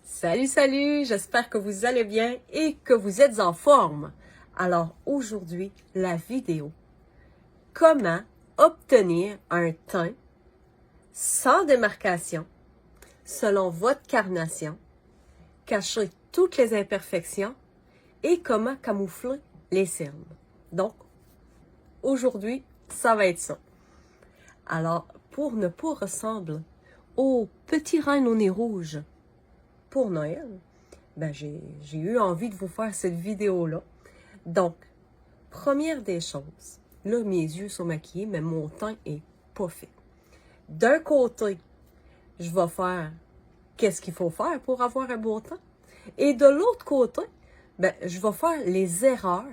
Salut, salut! J'espère que vous allez bien et que vous êtes en forme. Alors aujourd'hui, la vidéo. Comment obtenir un teint sans démarcation, selon votre carnation, cacher toutes les imperfections et comment camoufler les cernes. Donc, aujourd'hui, ça va être ça. Alors, pour ne pas ressembler au petit reine au nez rouge pour Noël, ben j'ai eu envie de vous faire cette vidéo-là. Donc, première des choses, là, mes yeux sont maquillés, mais mon teint est pas fait. D'un côté, je vais faire qu'est-ce qu'il faut faire pour avoir un beau teint. Et de l'autre côté, ben, je vais faire les erreurs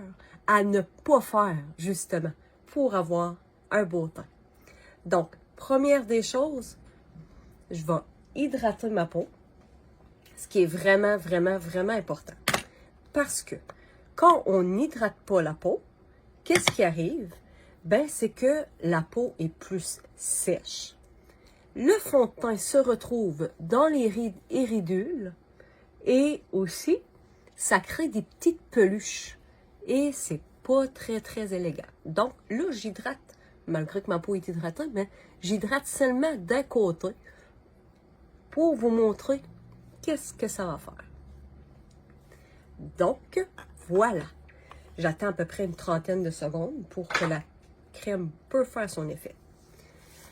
à ne pas faire, justement, pour avoir un beau teint. Donc, première des choses, je vais hydrater ma peau, ce qui est vraiment, vraiment, vraiment important. Parce que quand on n'hydrate pas la peau, qu'est-ce qui arrive? Ben, c'est que la peau est plus sèche. Le fond de teint se retrouve dans les rides et ridules et aussi, ça crée des petites peluches et c'est pas très, très élégant. Donc là, j'hydrate, malgré que ma peau est hydratée, mais j'hydrate seulement d'un côté pour vous montrer qu'est-ce que ça va faire. Donc, voilà. J'attends à peu près une trentaine de secondes pour que la crème peut faire son effet.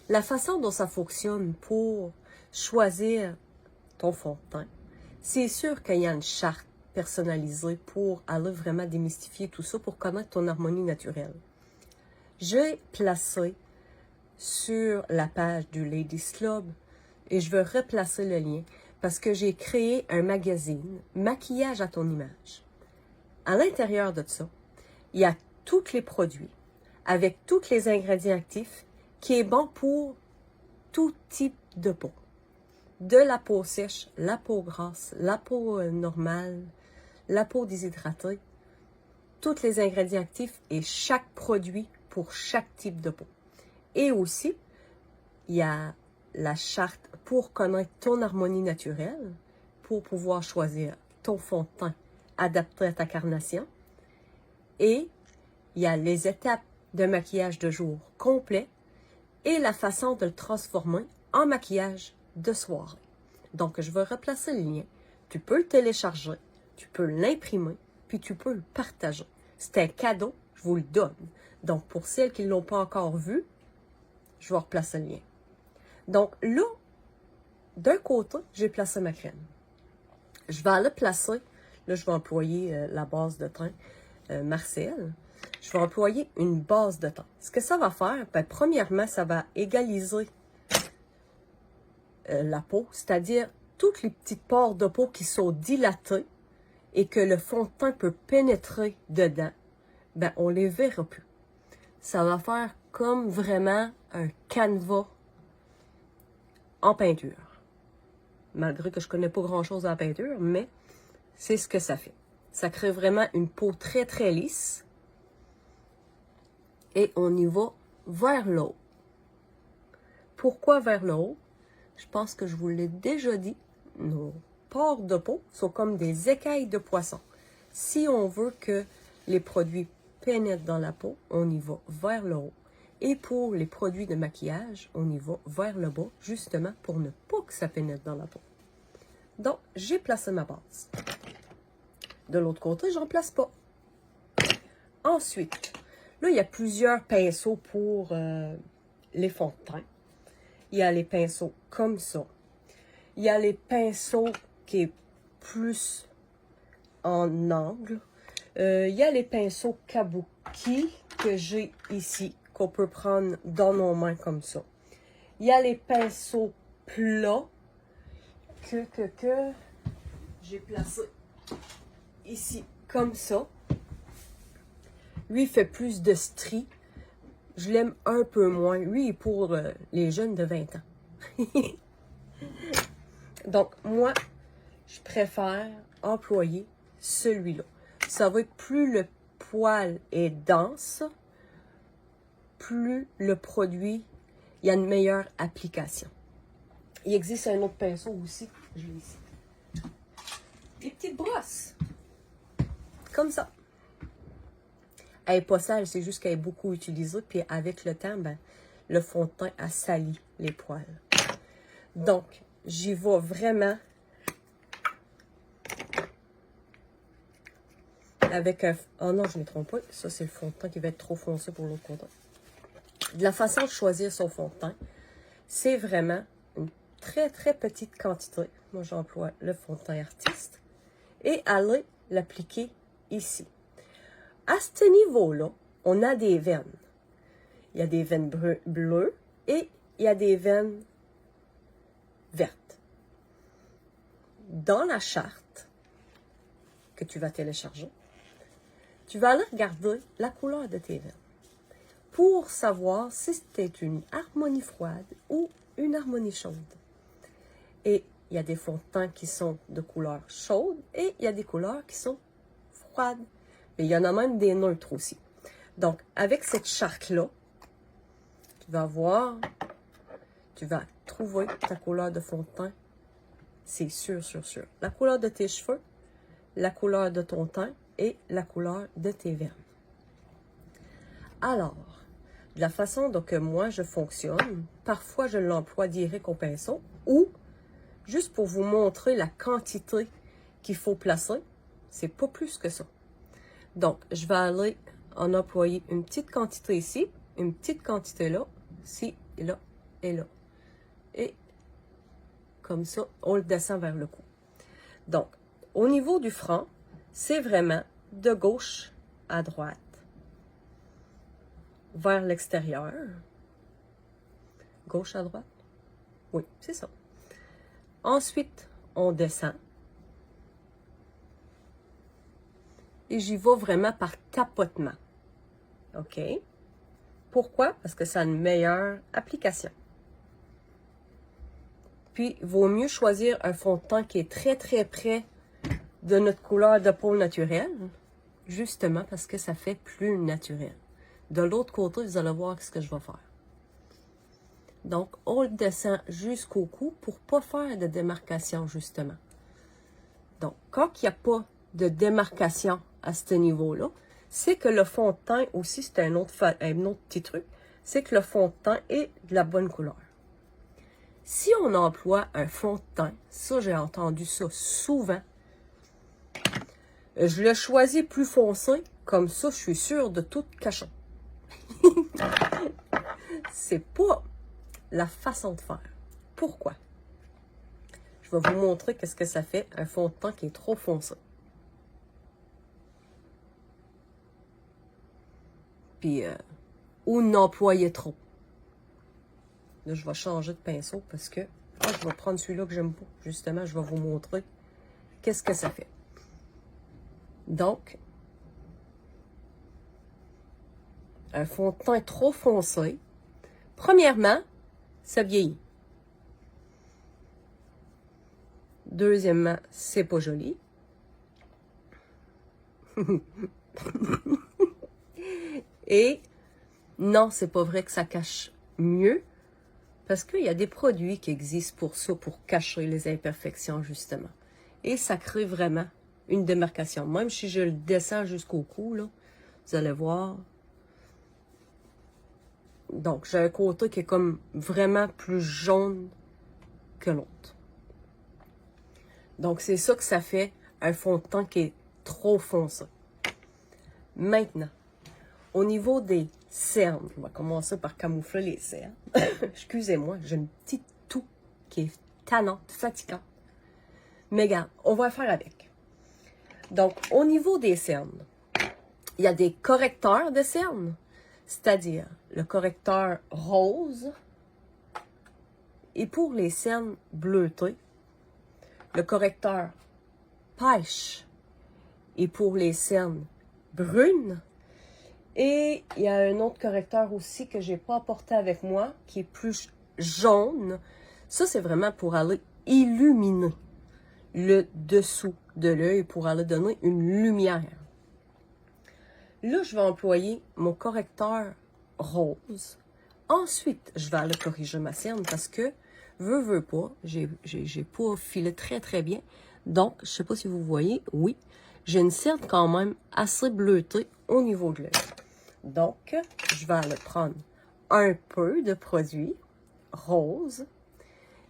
La façon dont ça fonctionne pour choisir ton fond de teint, c'est sûr qu'il y a une charte personnalisée pour aller vraiment démystifier tout ça pour connaître ton harmonie naturelle. J'ai placé sur la page du Ladies Club et je veux replacer le lien parce que j'ai créé un magazine Maquillage à ton image. À l'intérieur de ça, il y a tous les produits avec tous les ingrédients actifs qui est bon pour tout type de peau. De la peau sèche, la peau grasse, la peau normale, la peau déshydratée, tous les ingrédients actifs et chaque produit pour chaque type de peau. Et aussi, il y a la charte pour connaître ton harmonie naturelle, pour pouvoir choisir ton fond de teint adapté à ta carnation. Et il y a les étapes de maquillage de jour complet et la façon de le transformer en maquillage de soirée. Donc, je vais replacer le lien. Tu peux le télécharger, tu peux l'imprimer, puis tu peux le partager. C'est un cadeau, je vous le donne. Donc, pour celles qui ne l'ont pas encore vu, je vais replacer le lien. Donc, là, d'un côté, j'ai placé ma crème. Je vais aller placer, là, je vais employer la base de teint Marcel. Je vais employer une base de teint. Ce que ça va faire, ben, premièrement, ça va égaliser la peau, c'est-à-dire toutes les petites pores de peau qui sont dilatées et que le fond de teint peut pénétrer dedans, ben, on les verra plus. Ça va faire comme vraiment un canevas en peinture. Malgré que je connais pas grand-chose à la peinture, mais c'est ce que ça fait. Ça crée vraiment une peau très, très lisse. Et on y va vers le haut. Pourquoi vers le haut? Je pense que je vous l'ai déjà dit. Nos pores de peau sont comme des écailles de poisson. Si on veut que les produits pénètrent dans la peau, on y va vers le haut. Et pour les produits de maquillage, on y va vers le bas, justement pour ne pas que ça pénètre dans la peau. Donc, j'ai placé ma base. De l'autre côté, j'en place pas. Ensuite, là, il y a plusieurs pinceaux pour les fonds de teint. Il y a les pinceaux comme ça. Il y a les pinceaux qui est plus en angle. Il y a les pinceaux kabuki que j'ai ici, qu'on peut prendre dans nos mains comme ça. Il y a les pinceaux plats que j'ai placé ici comme ça. Lui, il fait plus de stries. Je l'aime un peu moins. Lui, il est pour les jeunes de 20 ans. Donc, moi, je préfère employer celui-là. Ça va être plus le poil est dense, plus le produit, il y a une meilleure application. Il existe un autre pinceau aussi. Je l'ai ici. des petites brosses. Comme ça. Elle n'est pas sale, c'est juste qu'elle est beaucoup utilisée. Puis avec le temps, ben, le fond de teint a sali les poils. Donc, j'y vais vraiment avec un... Oh non, je ne me trompe pas. Ça, c'est le fond de teint qui va être trop foncé pour l'autre côté. De la façon de choisir son fond de teint, c'est vraiment une très, très petite quantité. Moi, j'emploie le fond de teint artiste. Et aller l'appliquer ici. À ce niveau-là, on a des veines. Il y a des veines bleues et il y a des veines vertes. Dans la charte que tu vas télécharger, tu vas aller regarder la couleur de tes veines pour savoir si c'était une harmonie froide ou une harmonie chaude. Et il y a des fonds de teint qui sont de couleur chaude et il y a des couleurs qui sont froides. Et il y en a même des neutres aussi. Donc, avec cette charte-là, tu vas voir, tu vas trouver ta couleur de fond de teint. C'est sûr, sûr, sûr. La couleur de tes cheveux, la couleur de ton teint et la couleur de tes veines. Alors, de la façon dont moi je fonctionne, parfois je l'emploie direct au pinceau ou juste pour vous montrer la quantité qu'il faut placer, c'est pas plus que ça. Donc, je vais aller en employer une petite quantité ici, une petite quantité là, ici, et là, et là. Et comme ça, on le descend vers le cou. Donc, au niveau du front, c'est vraiment de gauche à droite, vers l'extérieur. Gauche à droite? Oui, c'est ça. Ensuite, on descend. Et j'y vais vraiment par tapotement. OK? Pourquoi? Parce que ça a une meilleure application. Puis, il vaut mieux choisir un fond de teint qui est très, très près de notre couleur de peau naturelle, justement parce que ça fait plus naturel. De l'autre côté, vous allez voir ce que je vais faire. Donc, on le descend jusqu'au cou pour ne pas faire de démarcation, justement. Donc, quand il n'y a pas de démarcation à ce niveau-là, c'est que le fond de teint aussi, c'est un autre petit truc, c'est que le fond de teint est de la bonne couleur. Si on emploie un fond de teint, ça j'ai entendu ça souvent, je le choisis plus foncé, comme ça je suis sûre de tout cacher. C'est pas la façon de faire. Pourquoi? Je vais vous montrer qu'est-ce que ça fait un fond de teint qui est trop foncé. Puis, ou n'employer trop. Là, je vais changer de pinceau parce que je vais prendre celui-là que j'aime pas. Justement, je vais vous montrer qu'est-ce que ça fait. Donc, un fond de teint trop foncé, premièrement, ça vieillit. Deuxièmement, c'est pas joli. Et non, c'est pas vrai que ça cache mieux, parce qu'il y a des produits qui existent pour ça, pour cacher les imperfections, justement. Et ça crée vraiment une démarcation. Même si je le descends jusqu'au cou, là, vous allez voir. Donc, j'ai un côté qui est comme vraiment plus jaune que l'autre. Donc, c'est ça que ça fait un fond de teint qui est trop foncé. Maintenant, au niveau des cernes, on va commencer par camoufler les cernes. Excusez-moi, j'ai une petite toux qui est tannante, fatigante. Mais regarde, on va faire avec. Donc, au niveau des cernes, il y a des correcteurs de cernes, c'est-à-dire le correcteur rose. Et pour les cernes bleutées, le correcteur pêche. Et pour les cernes brunes, et il y a un autre correcteur aussi que je n'ai pas apporté avec moi, qui est plus jaune. Ça, c'est vraiment pour aller illuminer le dessous de l'œil, pour aller donner une lumière. Là, je vais employer mon correcteur rose. Ensuite, je vais aller corriger ma cerne parce que, veux pas, j'ai pas filé très très bien. Donc, je ne sais pas si vous voyez, oui, j'ai une cerne quand même assez bleutée au niveau de l'œil. Donc, je vais aller prendre un peu de produit rose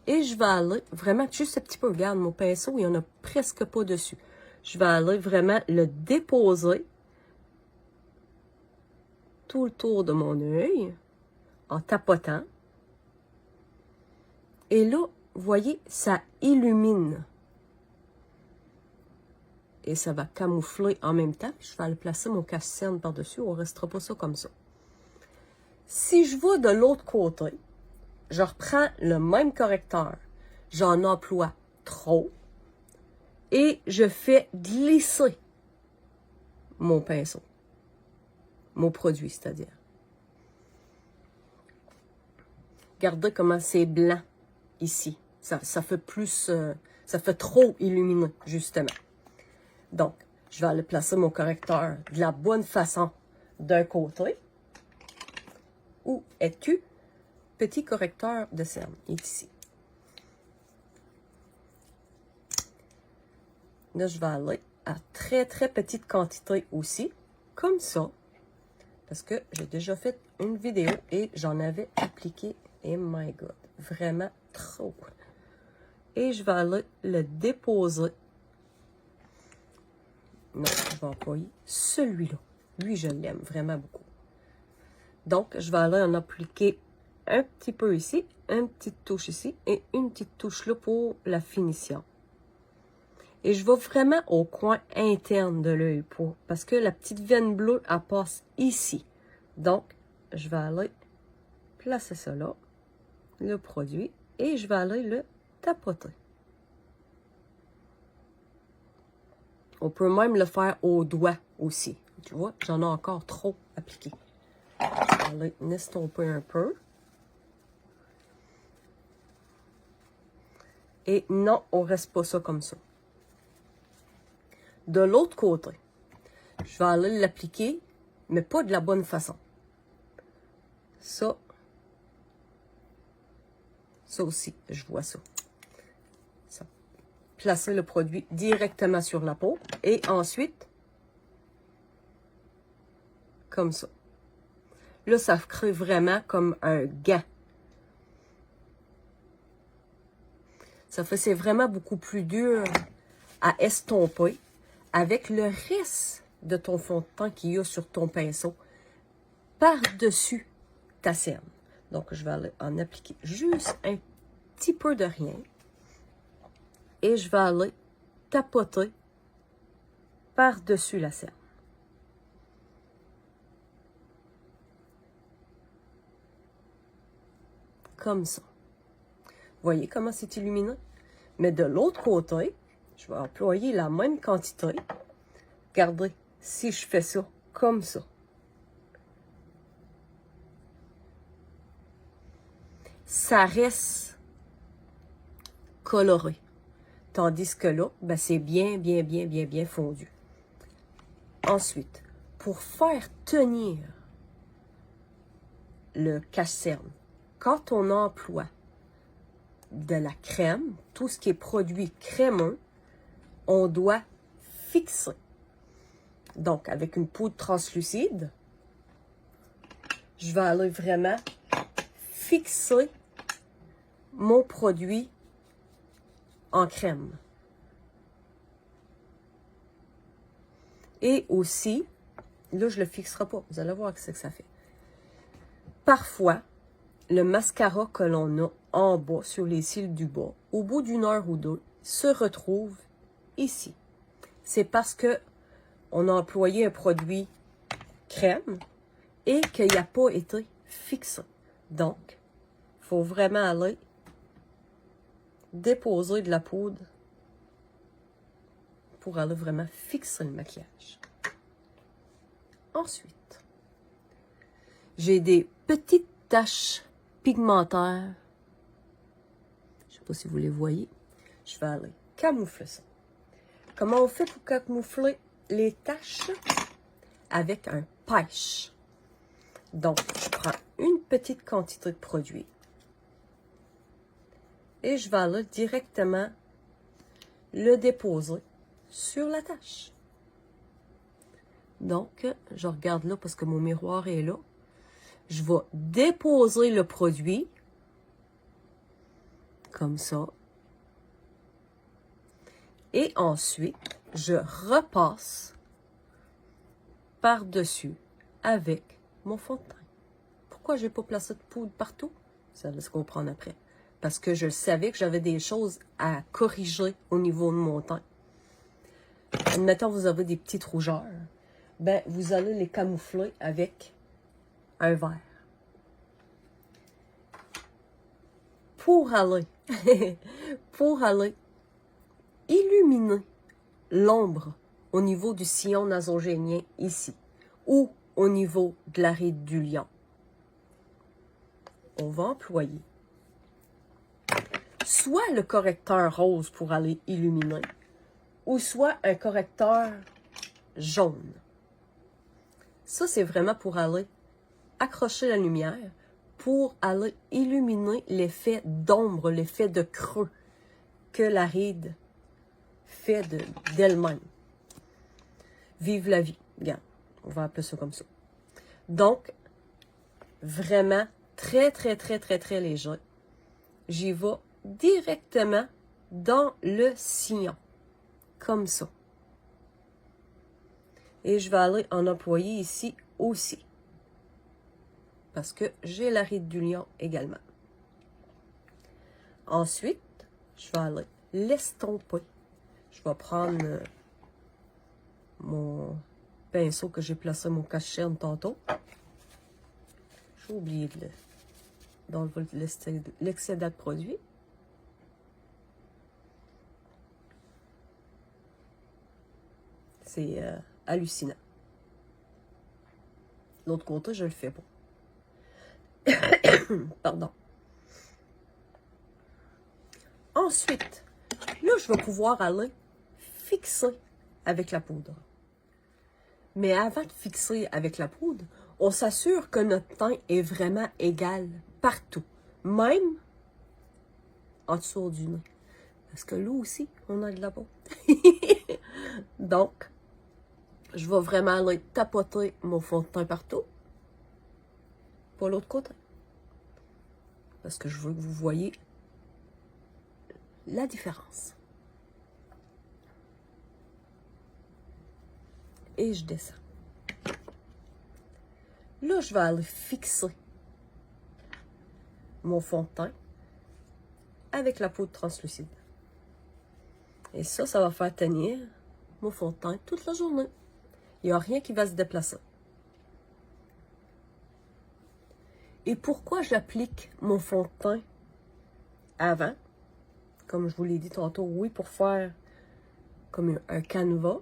et je vais aller vraiment juste un petit peu, regarde mon pinceau, il n'y en a presque pas dessus. Je vais aller vraiment le déposer tout le tour de mon œil en tapotant. Et là, vous voyez, ça illumine. Et ça va camoufler en même temps. Je vais aller placer mon cache-cerne par-dessus. On ne restera pas ça comme ça. Si je vais de l'autre côté, je reprends le même correcteur. J'en emploie trop. Et je fais glisser mon pinceau. Mon produit, c'est-à-dire. Regardez comment c'est blanc ici. Ça fait plus... ça fait trop illuminé, justement. Donc, je vais aller placer mon correcteur de la bonne façon d'un côté. Où es-tu? Petit correcteur de cerne. Il est ici. Là, je vais aller à très, très petite quantité aussi. Comme ça. Parce que j'ai déjà fait une vidéo et j'en avais appliqué. Oh my God. Vraiment trop. Et je vais aller le déposer. Non, je vais employer celui-là. Lui, je l'aime vraiment beaucoup. Donc, je vais aller en appliquer un petit peu ici, une petite touche ici et une petite touche là pour la finition. Et je vais vraiment au coin interne de l'œil parce que la petite veine bleue, elle passe ici. Donc, je vais aller placer ça là, le produit, et je vais aller le tapoter. On peut même le faire au doigt aussi. Tu vois, j'en ai encore trop appliqué. Je vais aller l'estomper un peu. Et non, on ne reste pas ça comme ça. De l'autre côté, je vais aller l'appliquer, mais pas de la bonne façon. Ça aussi, je vois ça. Placer le produit directement sur la peau. Et ensuite, comme ça. Là, ça crée vraiment comme un gant. Ça fait, c'est vraiment beaucoup plus dur à estomper avec le reste de ton fond de teint qu'il y a sur ton pinceau par-dessus ta cerne. Donc, je vais aller en appliquer juste un petit peu de rien. Et je vais aller tapoter par-dessus la cerne. Comme ça. Vous voyez comment c'est illuminé? Mais de l'autre côté, je vais employer la même quantité. Regardez, si je fais ça comme ça. Ça reste coloré. Tandis que là, ben c'est bien fondu. Ensuite, pour faire tenir le cache-cerne, quand on emploie de la crème, tout ce qui est produit crémeux, on doit fixer. Donc, avec une poudre translucide, je vais aller vraiment fixer mon produit en crème. Et aussi, là, je ne le fixerai pas. Vous allez voir ce que ça fait. Parfois, le mascara que l'on a en bas, sur les cils du bas, au bout d'une heure ou deux, se retrouve ici. C'est parce que on a employé un produit crème et qu'il n'a pas été fixé. Donc, il faut vraiment aller déposer de la poudre pour aller vraiment fixer le maquillage. Ensuite, j'ai des petites taches pigmentaires. Je ne sais pas si vous les voyez. Je vais aller camoufler ça. Comment on fait pour camoufler les taches? Avec un pêche. Donc, je prends une petite quantité de produit. Et je vais aller directement le déposer sur la tache. Donc, je regarde là parce que mon miroir est là. Je vais déposer le produit, comme ça. Et ensuite, je repasse par-dessus avec mon fond de teint. Pourquoi je n'ai pas placé de poudre partout? Ça va se comprendre après. Parce que je savais que j'avais des choses à corriger au niveau de mon teint. Admettons, vous avez des petites rougeurs. Ben, vous allez les camoufler avec un verre. Pour aller illuminer l'ombre au niveau du sillon nasogénien ici, ou au niveau de la ride du lion, on va employer soit le correcteur rose pour aller illuminer, ou soit un correcteur jaune. Ça, c'est vraiment pour aller accrocher la lumière, pour aller illuminer l'effet d'ombre, l'effet de creux que la ride fait d'elle-même. Vive la vie. Regarde, on va appeler ça comme ça. Donc, vraiment très, très, très, très, très léger. J'y vais directement dans le sillon, comme ça. Et je vais aller en employer ici aussi, parce que j'ai la ride du lion également. Ensuite, je vais aller l'estomper. Je vais prendre mon pinceau que j'ai placé mon cache-cerne tantôt. J'ai oublié d'enlever l'excédent de produit. C'est hallucinant. De l'autre côté, je le fais pas. Pardon. Ensuite, là, je vais pouvoir aller fixer avec la poudre. Mais avant de fixer avec la poudre, on s'assure que notre teint est vraiment égal partout. Même en dessous du nez. Parce que là aussi, on a de la peau. Donc, je vais vraiment aller tapoter mon fond de teint partout. Pas l'autre côté. Parce que je veux que vous voyez la différence. Et je descends. Là, je vais aller fixer mon fond de teint avec la poudre translucide. Et ça va faire tenir mon fond de teint toute la journée. Il n'y a rien qui va se déplacer. Et pourquoi j'applique mon fond de teint avant? Comme je vous l'ai dit tantôt, oui, pour faire comme un canevas.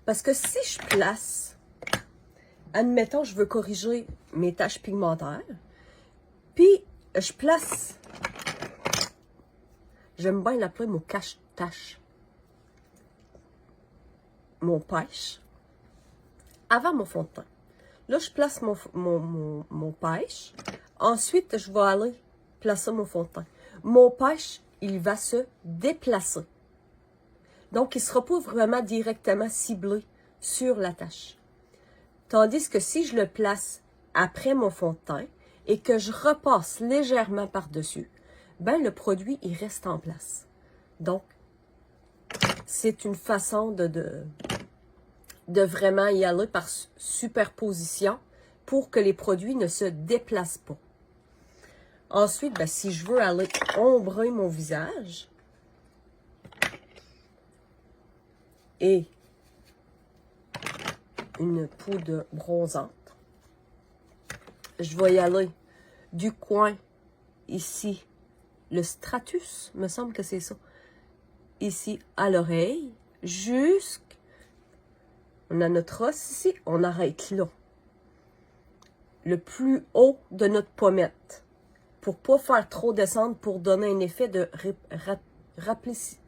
Parce que si je place, admettons, je veux corriger mes taches pigmentaires, puis je place, j'aime bien l'appeler mon cache-tache, mon pêche, avant mon fond de teint. Là, je place mon pêche. Ensuite, je vais aller placer mon fond de teint. Mon pêche, il va se déplacer. Donc, il ne sera pas vraiment directement ciblé sur la tache. Tandis que si je le place après mon fond de teint et que je repasse légèrement par-dessus, ben le produit, il reste en place. Donc, c'est une façon de vraiment y aller par superposition pour que les produits ne se déplacent pas. Ensuite, ben, si je veux aller ombrer mon visage et une poudre bronzante, je vais y aller du coin ici, le stratus, me semble que c'est ça, ici à l'oreille, on a notre os ici, on arrête là. Le plus haut de notre pommette. Pour ne pas faire trop descendre, pour donner un effet de raplisser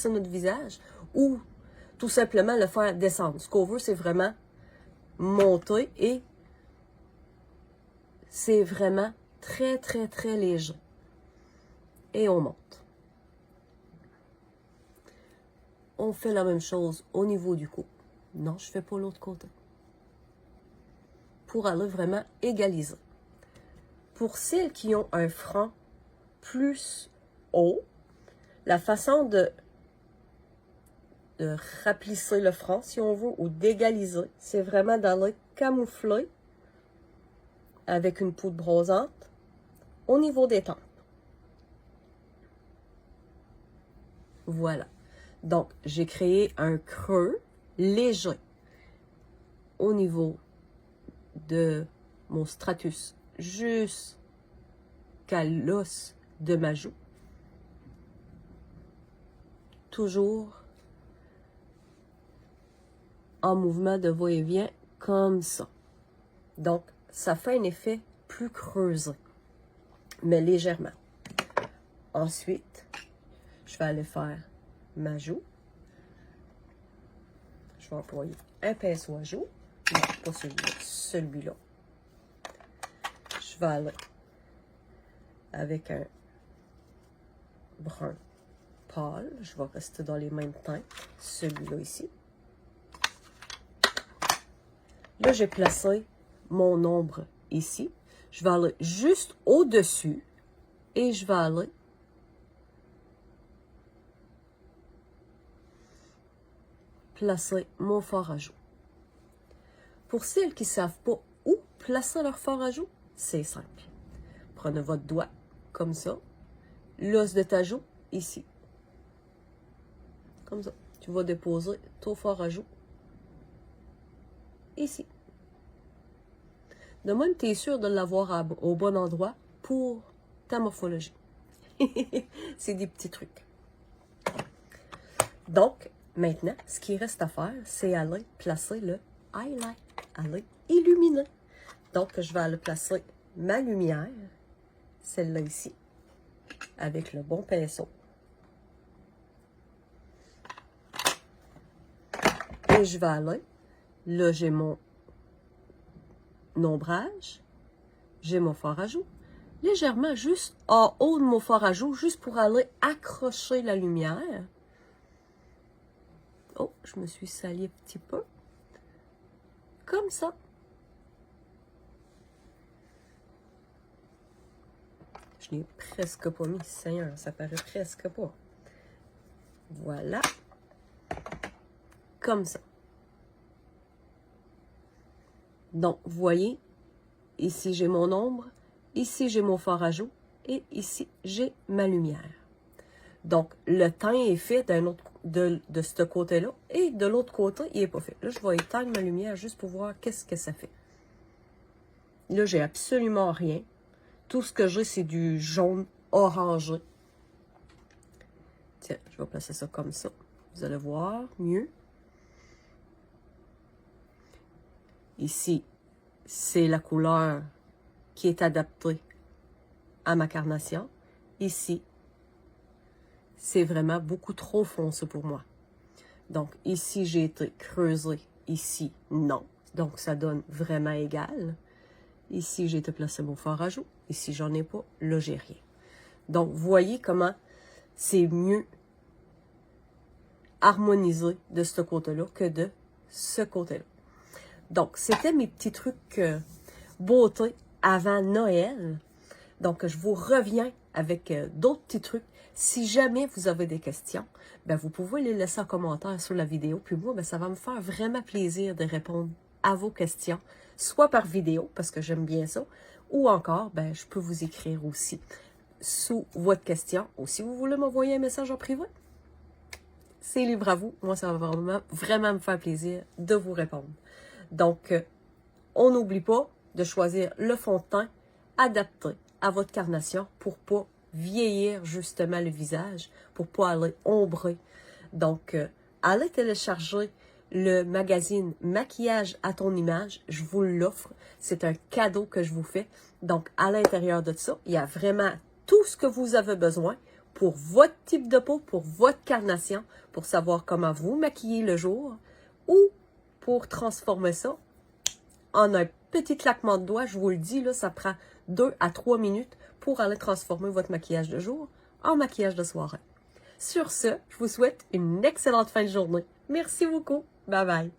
notre visage. Ou tout simplement le faire descendre. Ce qu'on veut, c'est vraiment monter et c'est vraiment très, très, très léger. et on monte. On fait la même chose au niveau du cou. Non, je ne fais pas l'autre côté. Pour aller vraiment égaliser. Pour celles qui ont un front plus haut, la façon de raplisser le front, si on veut, ou d'égaliser, c'est vraiment d'aller camoufler avec une poudre bronzante au niveau des tempes. Voilà. Donc, j'ai créé un creux léger au niveau de mon stratus jusqu'à l'os de ma joue. Toujours en mouvement de va-et-vient comme ça. Donc, ça fait un effet plus creusé, mais légèrement. Ensuite, je vais aller faire ma joue. Je vais employer un pinceau à joue. Non, pas celui-là, celui-là. Je vais aller avec un brun pâle. Je vais rester dans les mêmes teintes. Celui-là ici. Là, j'ai placé mon ombre ici. Je vais aller juste au-dessus et je vais aller placer mon fard à joues. Pour celles qui ne savent pas où placer leur fard à joues, c'est simple. Prenez votre doigt comme ça, l'os de ta joue ici. Comme ça. Tu vas déposer ton fard à joues ici. De même, tu es sûr de l'avoir au bon endroit pour ta morphologie. C'est des petits trucs. Donc, maintenant, ce qui reste à faire, c'est aller placer le highlight, aller illuminer. Donc, je vais aller placer ma lumière, celle-là ici, avec le bon pinceau. Et je vais aller, là j'ai mon ombrage, j'ai mon fard à joues, légèrement juste en haut de mon fard à joues, juste pour aller accrocher la lumière. Oh, je me suis sali un petit peu. Comme ça. Je n'ai presque pas mis, Seigneur, ça paraît presque pas. Voilà. Comme ça. Donc, vous voyez, ici j'ai mon ombre, ici j'ai mon fard à joues et ici j'ai ma lumière. Donc, le teint est fait de ce côté-là et de l'autre côté, il n'est pas fait. Là, je vais éteindre ma lumière juste pour voir qu'est-ce que ça fait. Là, j'ai absolument rien. Tout ce que j'ai, c'est du jaune orangé. Tiens, je vais placer ça comme ça. Vous allez voir mieux. Ici, c'est la couleur qui est adaptée à ma carnation. Ici, c'est vraiment beaucoup trop foncé pour moi. Donc, ici, j'ai été creusé. Ici, non. Donc, ça donne vraiment égal. Ici, j'ai été placé mon fard à joues. Ici, j'en ai pas. Là, j'ai rien. Donc, vous voyez comment c'est mieux harmonisé de ce côté-là que de ce côté-là. Donc, c'était mes petits trucs beauté avant Noël. Donc, je vous reviens avec d'autres petits trucs. Si jamais vous avez des questions, ben, vous pouvez les laisser en commentaire sur la vidéo. Puis moi, ben, ça va me faire vraiment plaisir de répondre à vos questions, soit par vidéo, parce que j'aime bien ça, ou encore, ben, je peux vous écrire aussi sous votre question. Ou si vous voulez m'envoyer un message en privé, c'est libre à vous. Moi, ça va vraiment me faire plaisir de vous répondre. Donc, on n'oublie pas de choisir le fond de teint adapté à votre carnation pour pas vieillir justement le visage, pour pas aller ombrer. Donc, allez télécharger le magazine Maquillage à ton image. Je vous l'offre. C'est un cadeau que je vous fais. Donc, à l'intérieur de ça, il y a vraiment tout ce que vous avez besoin pour votre type de peau, pour votre carnation, pour savoir comment vous maquiller le jour ou pour transformer ça en un petit claquement de doigts. Je vous le dis, là, ça prend 2 à 3 minutes pour aller transformer votre maquillage de jour en maquillage de soirée. Sur ce, je vous souhaite une excellente fin de journée. Merci beaucoup. Bye bye.